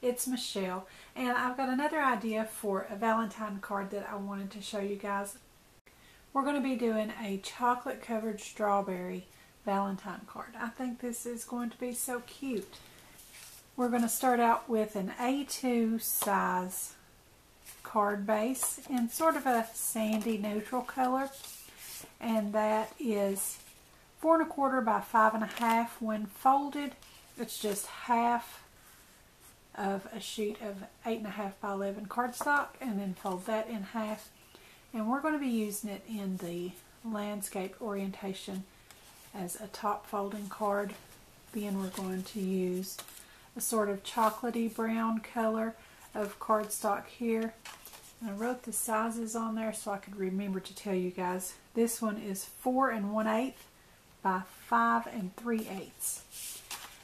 it's Michelle, and I've got another idea for a Valentine card that I wanted to show you guys. We're going to be doing a chocolate covered strawberry Valentine card. I think this is going to be so cute. We're going to start out with an A2 size card base in sort of a sandy neutral color, and that is 4 1/4 by 5 1/2. When folded, it's just half of a sheet of 8 1/2 by 11 cardstock, and then fold that in half. And we're going to be using it in the landscape orientation as a top folding card. Then we're going to use a sort of chocolatey brown color of cardstock here. And I wrote the sizes on there so I could remember to tell you guys. This one is 4 1/8 by 5 3/8.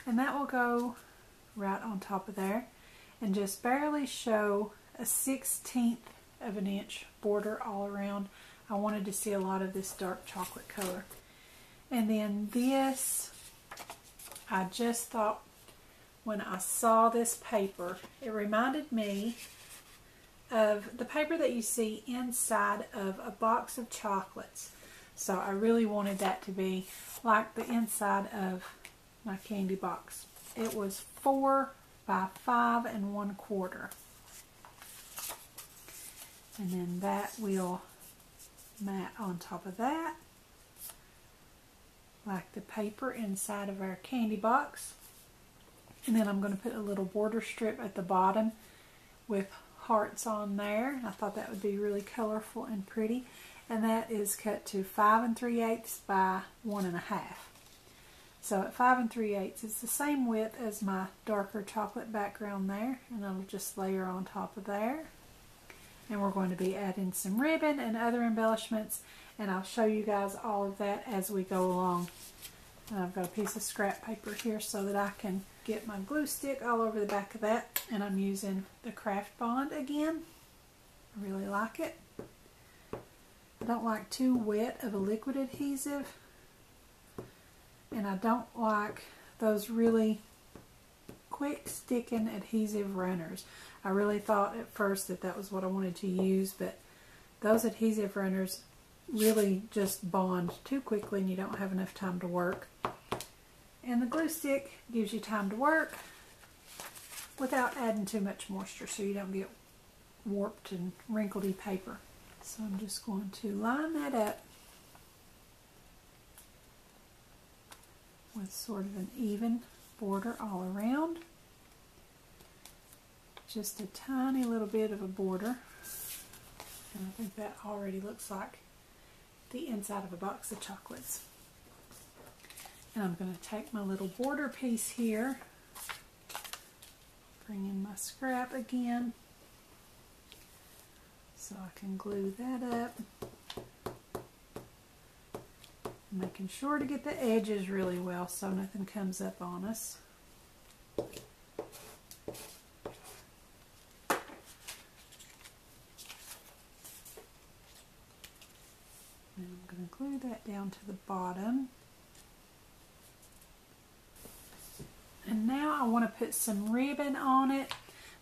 And that will go right on top of there and just barely show a 1/16 of an inch border all around. I wanted to see a lot of this dark chocolate color. And then this, I just thought when I saw this paper, it reminded me of the paper that you see inside of a box of chocolates. So I really wanted that to be like the inside of my candy box. It was 4 by 5 1/4. And then that will mat on top of that, like the paper inside of our candy box. And then I'm going to put a little border strip at the bottom with hearts on there. I thought that would be really colorful and pretty. And that is cut to 5 3/8 by 1 1/2. So at 5 3/8, it's the same width as my darker chocolate background there, and I'll just layer on top of there. And we're going to be adding some ribbon and other embellishments, and I'll show you guys all of that as we go along. And I've got a piece of scrap paper here so that I can get my glue stick all over the back of that, and I'm using the Craft Bond again. I really like it. I don't like too wet of a liquid adhesive, and I don't like those really quick sticking adhesive runners. I really thought at first that that was what I wanted to use, but those adhesive runners really just bond too quickly and you don't have enough time to work. And the glue stick gives you time to work without adding too much moisture so you don't get warped and wrinkledy paper. So I'm just going to line that up with sort of an even border all around. Just a tiny little bit of a border. And I think that already looks like the inside of a box of chocolates. And I'm going to take my little border piece here, bring in my scrap again so I can glue that up. Making sure to get the edges really well so nothing comes up on us. And I'm going to glue that down to the bottom. And now I want to put some ribbon on it,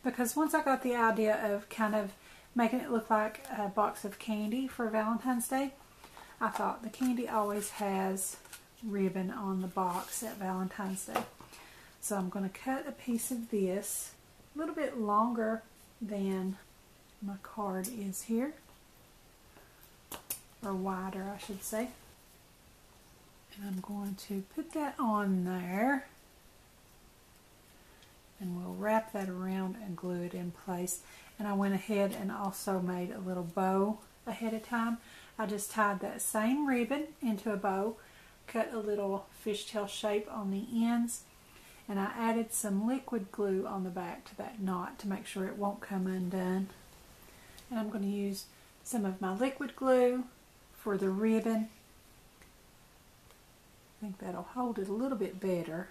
because once I got the idea of kind of making it look like a box of candy for Valentine's Day, I thought the candy always has ribbon on the box at Valentine's Day. So I'm going to cut a piece of this, a little bit longer than my card is here, or wider I should say. And I'm going to put that on there, and we'll wrap that around and glue it in place. And I went ahead and also made a little bow ahead of time. I just tied that same ribbon into a bow, cut a little fishtail shape on the ends, and I added some liquid glue on the back to that knot to make sure it won't come undone. And I'm going to use some of my liquid glue for the ribbon. I think that'll hold it a little bit better.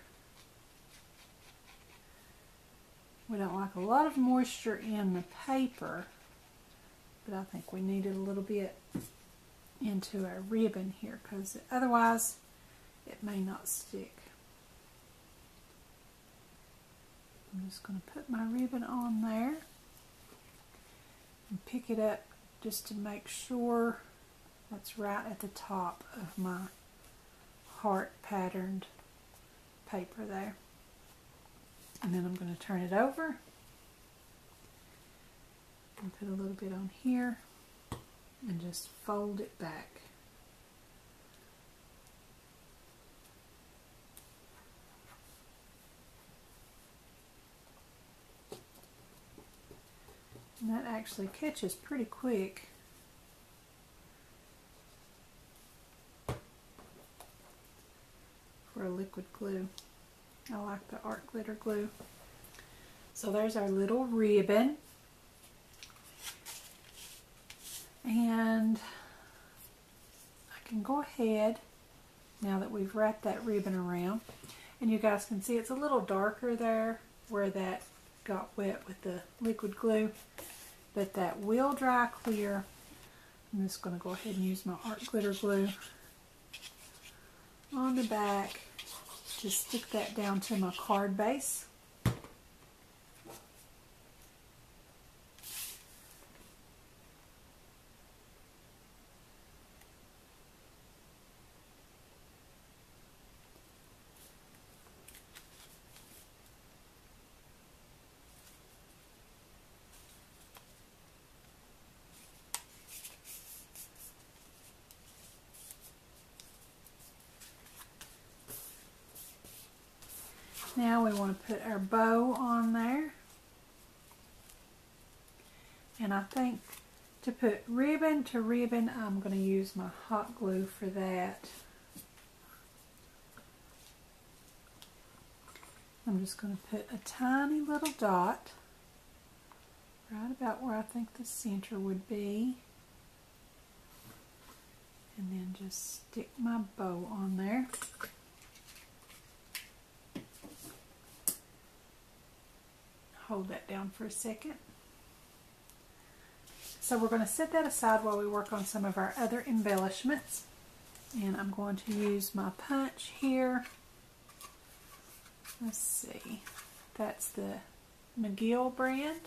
We don't like a lot of moisture in the paper, but I think we need it a little bit into our ribbon here, because otherwise it may not stick. I'm just going to put my ribbon on there and pick it up just to make sure that's right at the top of my heart patterned paper there. And then I'm going to turn it over and put a little bit on here and just fold it back. And that actually catches pretty quick. For a liquid glue. I like the art glitter glue. So there's our little ribbon. And I can go ahead, now that we've wrapped that ribbon around, and you guys can see it's a little darker there where that got wet with the liquid glue, but that will dry clear. I'm just going to go ahead and use my art glitter glue on the back. Just stick that down to my card base. Now we want to put our bow on there. And I think to put ribbon to ribbon, I'm going to use my hot glue for that. I'm just going to put a tiny little dot right about where I think the center would be. And then just stick my bow on there. Hold that down for a second. So we're going to set that aside while we work on some of our other embellishments. And I'm going to use my punch here. Let's see. That's the McGill brand.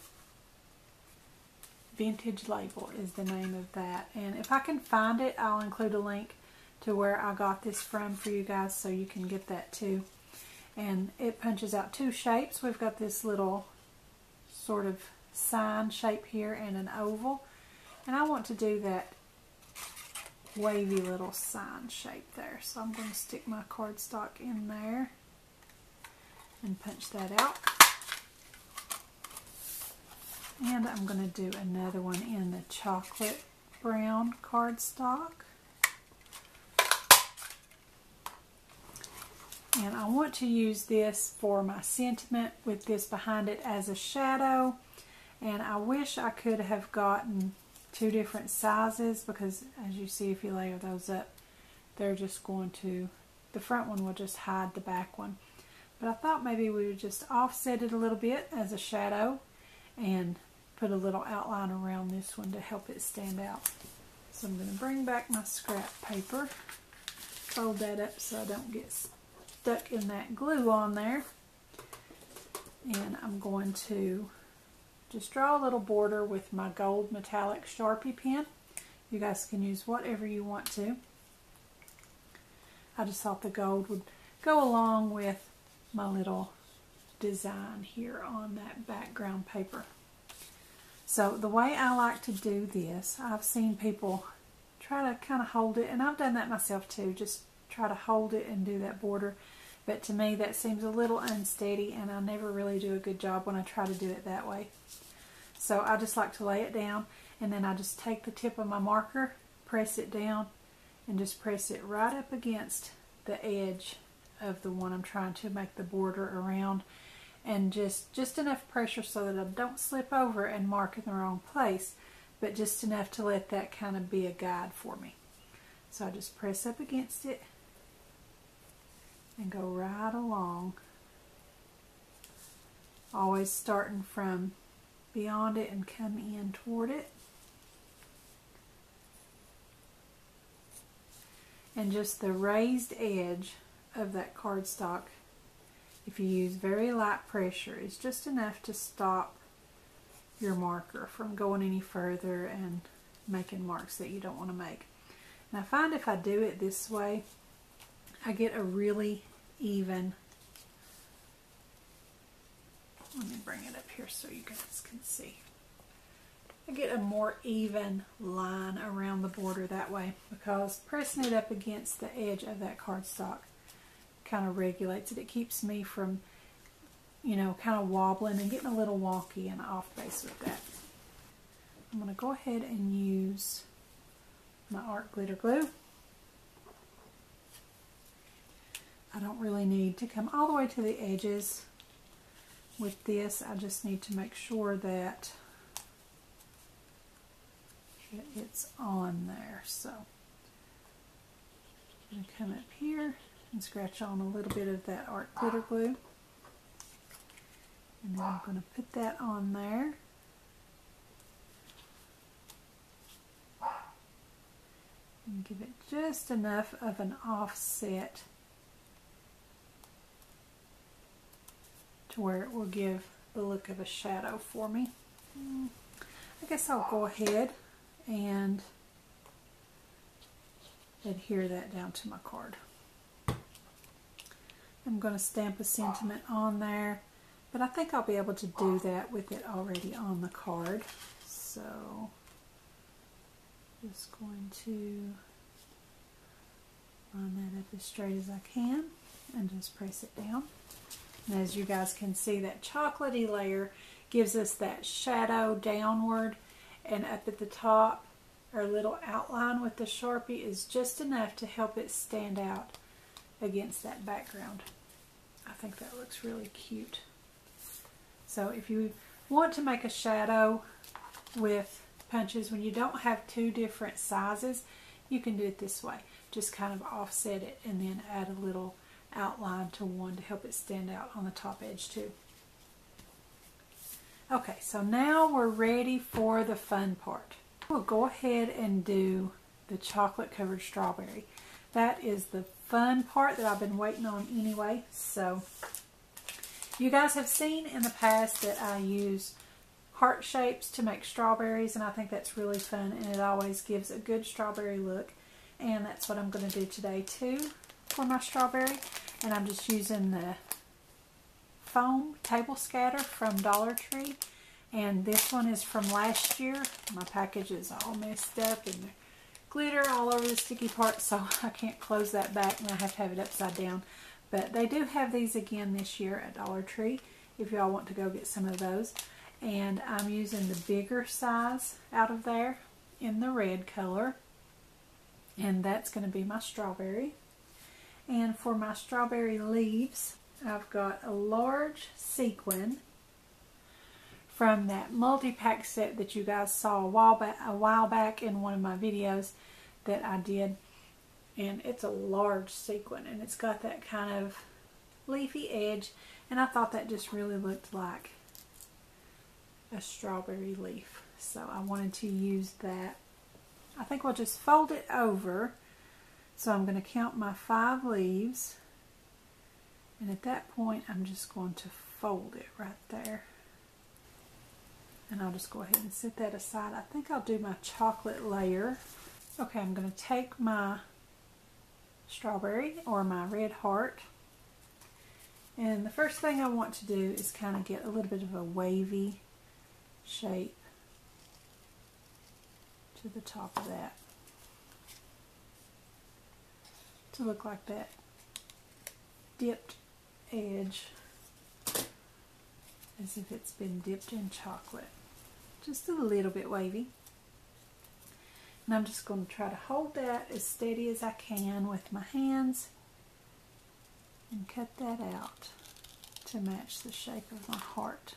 Vintage Label is the name of that. And if I can find it, I'll include a link to where I got this from for you guys so you can get that too. And it punches out two shapes. We've got this little sort of sign shape here and an oval, and I want to do that wavy little sign shape there, so I'm going to stick my cardstock in there and punch that out. And I'm going to do another one in the chocolate brown cardstock. And I want to use this for my sentiment with this behind it as a shadow. And I wish I could have gotten two different sizes, because as you see, if you layer those up, they're just going to, the front one will just hide the back one. But I thought maybe we would just offset it a little bit as a shadow and put a little outline around this one to help it stand out. So I'm going to bring back my scrap paper, fold that up so I don't get stuck in that glue on there, and I'm going to just draw a little border with my gold metallic Sharpie pen. You guys can use whatever you want to. I just thought the gold would go along with my little design here on that background paper. So the way I like to do this, I've seen people try to kind of hold it, and I've done that myself too, just try to hold it and do that border. But to me that seems a little unsteady, and I never really do a good job when I try to do it that way. So I just like to lay it down, and then I just take the tip of my marker, press it down, and just press it right up against the edge of the one I'm trying to make the border around, and just enough pressure so that I don't slip over and mark in the wrong place, but just enough to let that kind of be a guide for me. So I just press up against it and go right along, always starting from beyond it and come in toward it. And just the raised edge of that cardstock if you use very light pressure, it's just enough to stop your marker from going any further and making marks that you don't want to make. And I find if I do it this way, I get a really even, let me bring it up here so you guys can see. I get a more even line around the border that way, because pressing it up against the edge of that cardstock kind of regulates it. It keeps me from, you know, kind of wobbling and getting a little wonky and off base with that. I'm going to go ahead and use my art glitter glue. I don't really need to come all the way to the edges with this. I just need to make sure that it's on there. So I'm going to come up here and scratch on a little bit of that art glitter glue. And then I'm going to put that on there. And give it just enough of an offset to where it will give the look of a shadow for me. I guess I'll go ahead and adhere that down to my card. I'm going to stamp a sentiment on there, but I think I'll be able to do that with it already on the card. So just going to line that up as straight as I can and just press it down. And as you guys can see, that chocolatey layer gives us that shadow downward, and up at the top, our little outline with the Sharpie is just enough to help it stand out against that background. I think that looks really cute. So if you want to make a shadow with punches when you don't have two different sizes, you can do it this way. Just kind of offset it and then add a little outline to one to help it stand out on the top edge too. Okay, so now we're ready for the fun part. We'll go ahead and do the chocolate covered strawberry. That is the fun part that I've been waiting on anyway. So you guys have seen in the past that I use heart shapes to make strawberries, and I think that's really fun, and it always gives a good strawberry look. And that's what I'm going to do today too for my strawberry. And I'm just using the foam table scatter from Dollar Tree, and this one is from last year. My package is all messed up and glitter all over the sticky part, so I can't close that back and I have to have it upside down. But they do have these again this year at Dollar Tree if y'all want to go get some of those. And I'm using the bigger size out of there in the red color, and that's going to be my strawberry. And for my strawberry leaves, I've got a large sequin from that multi-pack set that you guys saw a while back in one of my videos that I did. And it's a large sequin, and it's got that kind of leafy edge, and I thought that just really looked like a strawberry leaf. So I wanted to use that. I think we'll just fold it over. So I'm going to count my 5 leaves, and at that point I'm just going to fold it right there. And I'll just go ahead and set that aside. I think I'll do my chocolate layer. Okay, I'm going to take my strawberry or my red heart, and the first thing I want to do is kind of get a little bit of a wavy shape to the top of that, to look like that dipped edge, as if it's been dipped in chocolate. Just a little bit wavy. And I'm just going to try to hold that as steady as I can with my hands and cut that out to match the shape of my heart.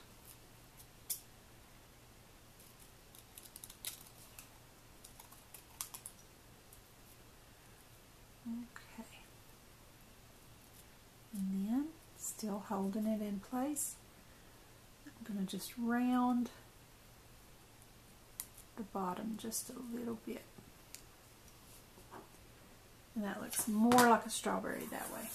Okay. And then, still holding it in place, I'm going to just round the bottom just a little bit. And that looks more like a strawberry that way.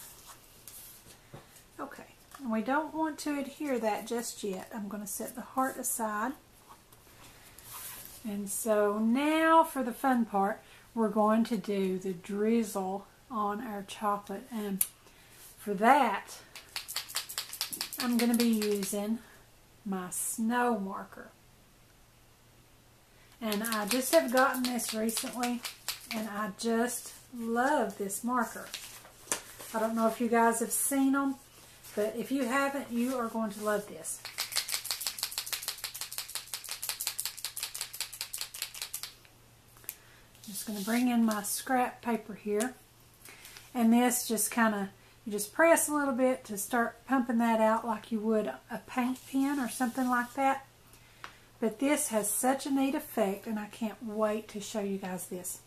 Okay, And we don't want to adhere that just yet. I'm going to set the heart aside. And so now for the fun part, we're going to do the drizzle on our chocolate. And for that, I'm going to be using my snow marker. And I just have gotten this recently, and I just love this marker. I don't know if you guys have seen them, but if you haven't, you are going to love this. I'm just going to bring in my scrap paper here. And this just kind of, you just press a little bit to start pumping that out like you would a paint pen or something like that. But this has such a neat effect, and I can't wait to show you guys this.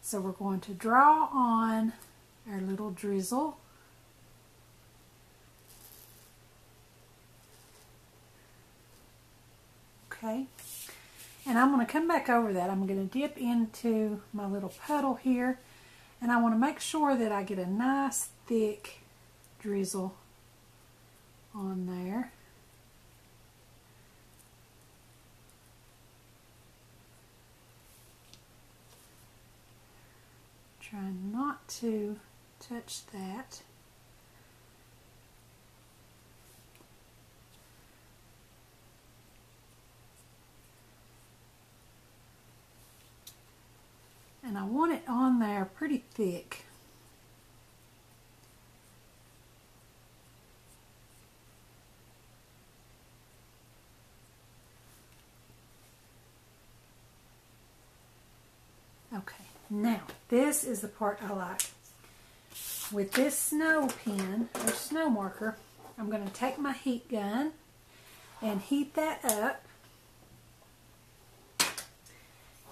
So we're going to draw on our little drizzle. Okay. And I'm going to come back over that. I'm going to dip into my little puddle here, and I want to make sure that I get a nice thick drizzle on there. Try not to touch that. And I want it on there pretty thick. Okay, now this is the part I like. With this snow pen or snow marker, I'm going to take my heat gun and heat that up.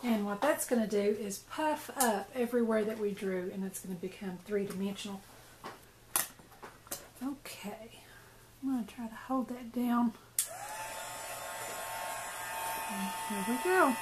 And what that's going to do is puff up everywhere that we drew, and it's going to become three-dimensional. Okay, I'm going to try to hold that down. And here we go.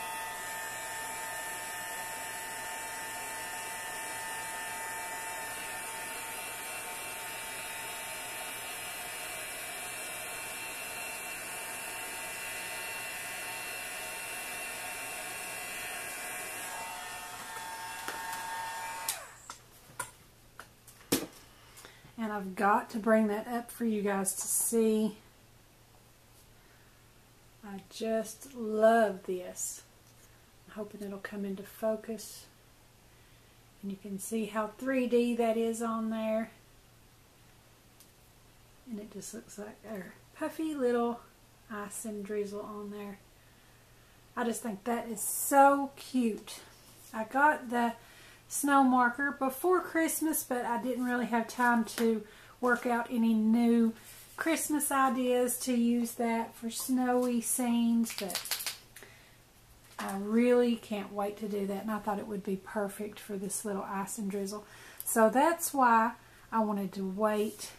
And I've got to bring that up for you guys to see. I just love this. I'm hoping it'll come into focus. And you can see how 3D that is on there. And it just looks like a puffy little ice and drizzle on there. I just think that is so cute. I got the snow marker before Christmas, but I didn't really have time to work out any new Christmas ideas to use that for snowy scenes, but I really can't wait to do that, and I thought it would be perfect for this little ice and drizzle. So that's why I wanted to wait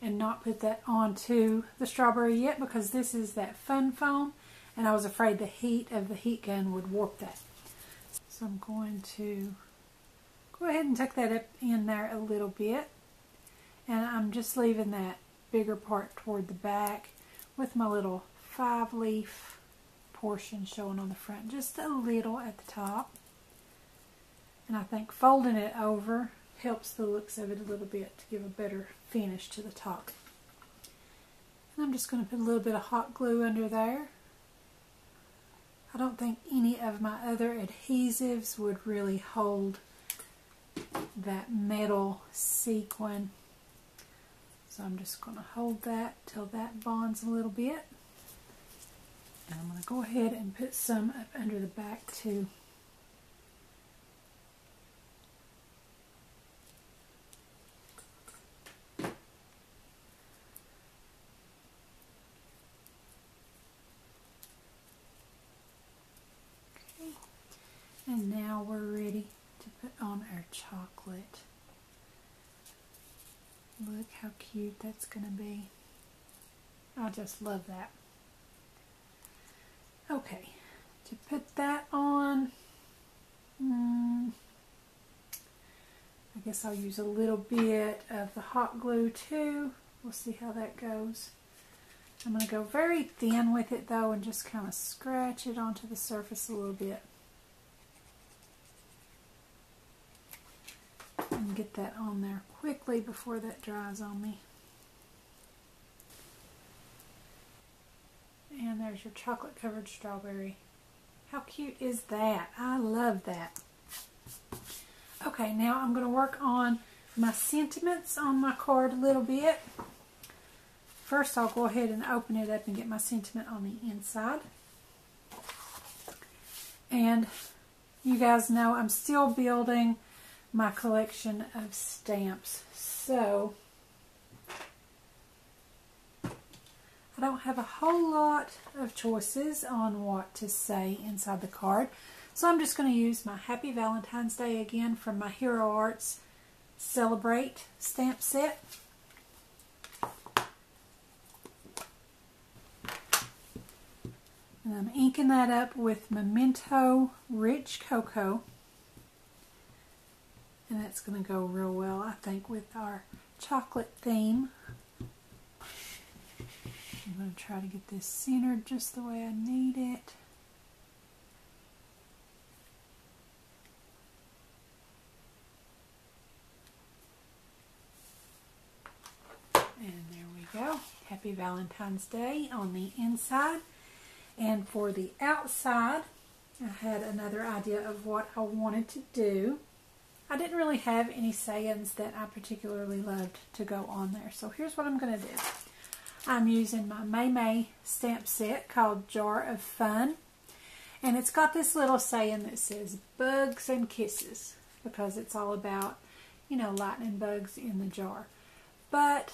and not put that onto the strawberry yet, because this is that fun foam, and I was afraid the heat of the heat gun would warp that. So I'm going to go ahead and tuck that up in there a little bit, and I'm just leaving that bigger part toward the back with my little 5-leaf portion showing on the front, just a little at the top. And I think folding it over helps the looks of it a little bit to give a better finish to the top. And I'm just going to put a little bit of hot glue under there. I don't think any of my other adhesives would really hold that metal sequin. So I'm just going to hold that till that bonds a little bit. And I'm going to go ahead and put some up under the back too. Okay. And now we're ready to put on our chocolate. Look how cute that's going to be. I just love that. Okay, to put that on, I guess I'll use a little bit of the hot glue too. We'll see how that goes. I'm going to go very thin with it though and just kind of scratch it onto the surface a little bit. And get that on there quickly before that dries on me. And there's your chocolate covered strawberry. How cute is that? I love that. Okay, now I'm going to work on my sentiments on my card a little bit. First, I'll go ahead and open it up and get my sentiment on the inside. And you guys know I'm still building my collection of stamps. So, I don't have a whole lot of choices on what to say inside the card. So I'm just going to use my Happy Valentine's Day again from my Hero Arts Celebrate stamp set. And I'm inking that up with Memento Rich Cocoa. And that's going to go real well, I think, with our chocolate theme. I'm going to try to get this centered just the way I need it. And there we go. Happy Valentine's Day on the inside. And for the outside, I had another idea of what I wanted to do. I didn't really have any sayings that I particularly loved to go on there. So here's what I'm going to do. I'm using my May stamp set called Jar of Fun. And it's got this little saying that says bugs and kisses. Because it's all about, you know, lightning bugs in the jar. But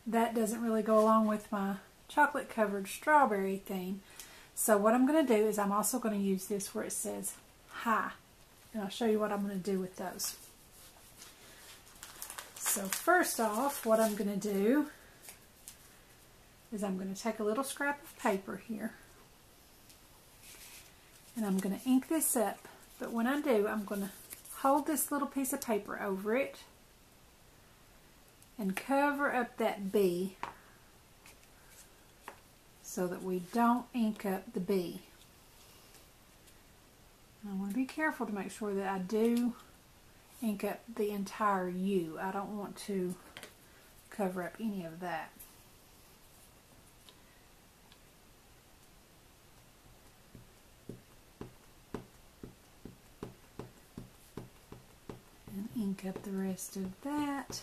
that doesn't really go along with my chocolate covered strawberry theme. So what I'm going to do is I'm also going to use this where it says hi. And I'll show you what I'm going to do with those. So first off, what I'm going to do is I'm going to take a little scrap of paper here. And I'm going to ink this up. But when I do, I'm going to hold this little piece of paper over it and cover up that B so that we don't ink up the B. And I want to be careful to make sure that I do ink up the entire U. I don't want to cover up any of that. And ink up the rest of that.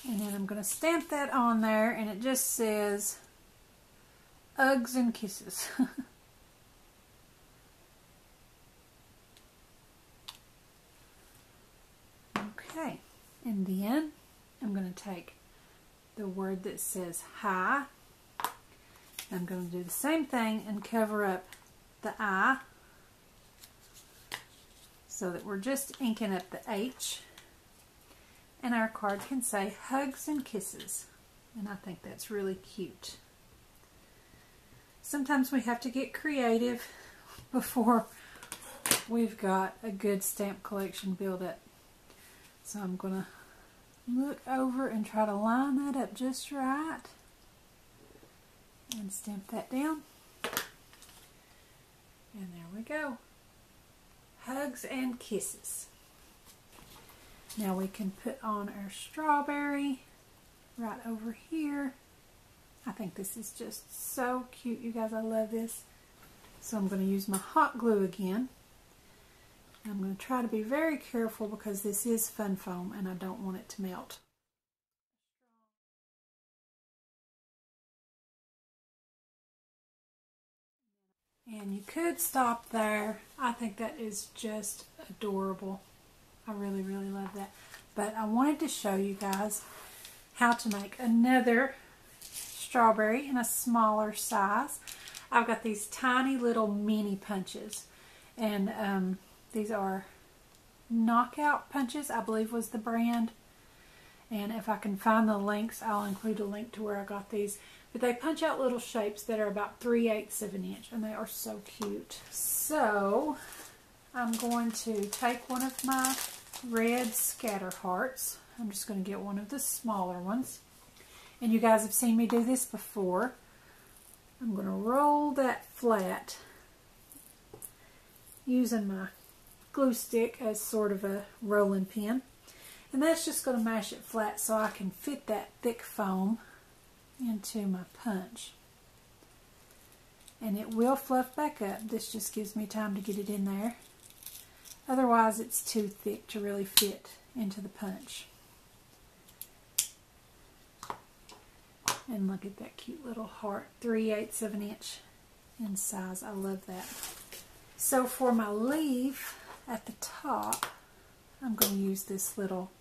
And then I'm going to stamp that on there, and it just says Hugs and Kisses. Okay, and then I'm going to take the word that says hi. I'm going to do the same thing and cover up the I so that we're just inking up the H. And our card can say Hugs and Kisses. And I think that's really cute. Sometimes we have to get creative before we've got a good stamp collection built up. So I'm going to look over and try to line that up just right. And stamp that down. And there we go. Hugs and Kisses. Now we can put on our strawberry right over here. I think this is just so cute, you guys. I love this. So I'm going to use my hot glue again. I'm going to try to be very careful because this is fun foam and I don't want it to melt. And you could stop there. I think that is just adorable. I really, really love that. But I wanted to show you guys how to make another strawberry in a smaller size. I've got these tiny little mini punches. And these are Knockout Punches, I believe was the brand. And if I can find the links, I'll include a link to where I got these. But they punch out little shapes that are about 3/8 of an inch. And they are so cute. So I'm going to take one of my red scatter hearts. I'm just going to get one of the smaller ones. And you guys have seen me do this before. I'm going to roll that flat using my glue stick as sort of a rolling pin. And that's just going to mash it flat so I can fit that thick foam into my punch. And it will fluff back up. This just gives me time to get it in there. Otherwise it's too thick to really fit into the punch. And look at that cute little heart, 3/8 of an inch in size. I love that. So for my leaf at the top, I'm going to use this little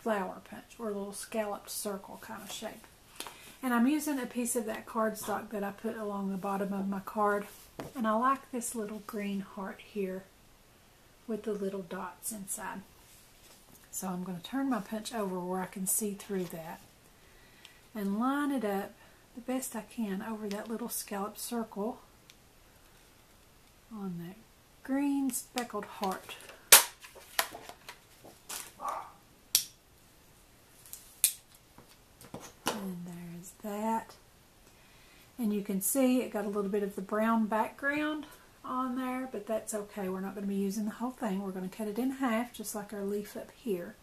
flower punch or a little scalloped circle kind of shape. And I'm using a piece of that cardstock that I put along the bottom of my card. And I like this little green heart here with the little dots inside. So I'm going to turn my punch over where I can see through that and line it up the best I can over that little scalloped circle on that green speckled heart. And there's that. And you can see it got a little bit of the brown background on there, but that's okay. We're not going to be using the whole thing. We're going to cut it in half just like our leaf up here.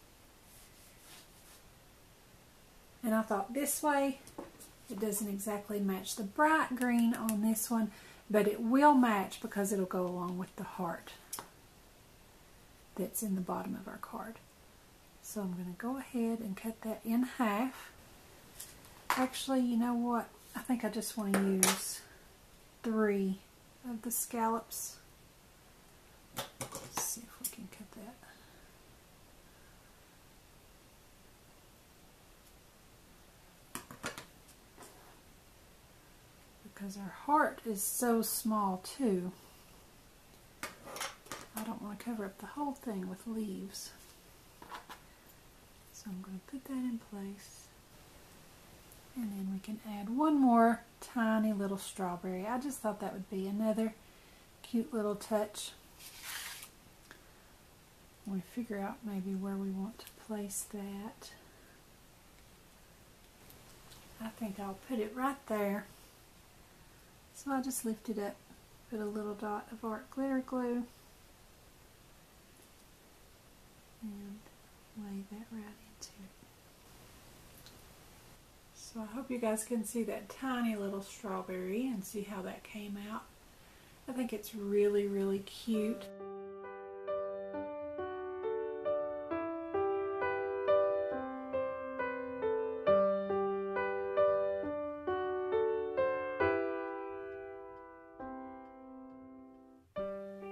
And I thought this way it doesn't exactly match the bright green on this one, but it will match because it'll go along with the heart that's in the bottom of our card. So I'm going to go ahead and cut that in half. Actually, you know what? I think I just want to use 3 of the scallops. Let's see if we can cut that. Because our heart is so small too, I don't want to cover up the whole thing with leaves. So I'm going to put that in place. And then we can add one more tiny little strawberry. I just thought that would be another cute little touch. We figure out maybe where we want to place that. I think I'll put it right there. So I'll just lift it up, put a little dot of art glitter glue, and lay that right into it. So I hope you guys can see that tiny little strawberry and see how that came out. I think it's really, really cute.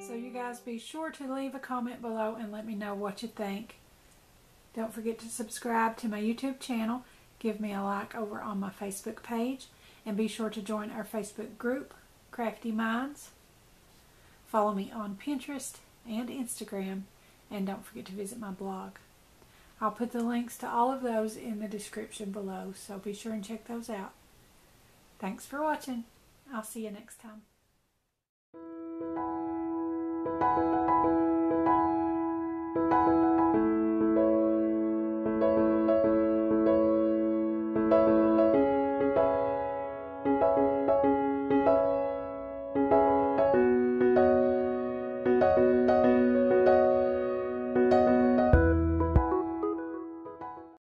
So you guys be sure to leave a comment below and let me know what you think. Don't forget to subscribe to my YouTube channel. Give me a like over on my Facebook page. And be sure to join our Facebook group, Craftie Minds. Follow me on Pinterest and Instagram. And don't forget to visit my blog. I'll put the links to all of those in the description below. So be sure and check those out. Thanks for watching. I'll see you next time.